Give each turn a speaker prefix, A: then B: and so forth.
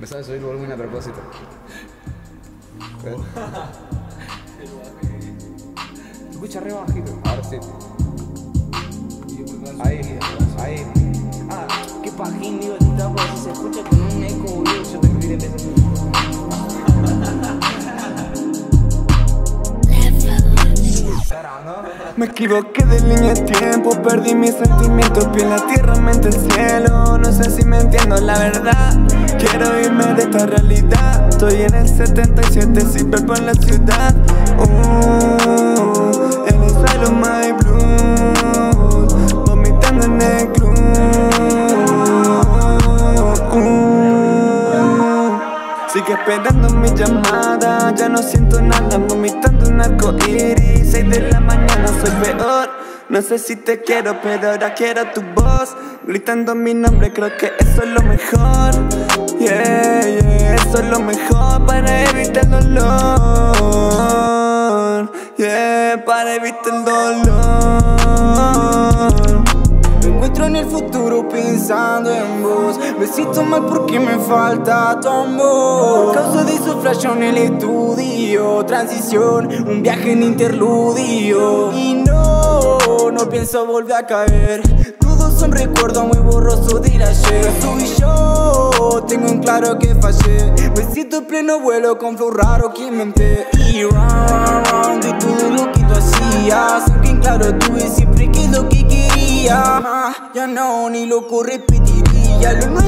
A: Me sabe subir el volumen a propósito. ¿Ves? Se escucha re bajito. Ahora sí. Ahí. Ah, qué pajín, digo, si se escucha con un eco, boludo. Yo te quería empezar.
B: Me equivoqué de línea de tiempo, perdí mis sentimientos, piel la tierra, mente el cielo. No sé si me entiendo la verdad, quiero irme de esta realidad. Estoy en el 77, sin ver por la ciudad. En el suelo my blues, vomitando en el club. Sigue esperando mi llamada, ya no siento nada, vomitando un arco iris. 6 de la mañana, soy peor. No sé si te quiero, pero ahora quiero tu voz gritando mi nombre, creo que eso es lo mejor. Yeah, eso es lo mejor para evitar el dolor. Yeah, para evitar el dolor. Me encuentro en el futuro pensando en vos. Me siento mal porque me falta tu amor. Causa de insuflación en el estudio, transición, un viaje en interludio. Y no pienso volver a caer. Todos son recuerdos muy borrosos del ayer. Tú y yo, tengo en claro que fallé. Me siento en pleno vuelo con flow raro que inventé. Y round, de todo lo que tú hacías. Aunque en claro tuve siempre que es lo que quería. Ya no, ni loco repetiría. Lo nuevo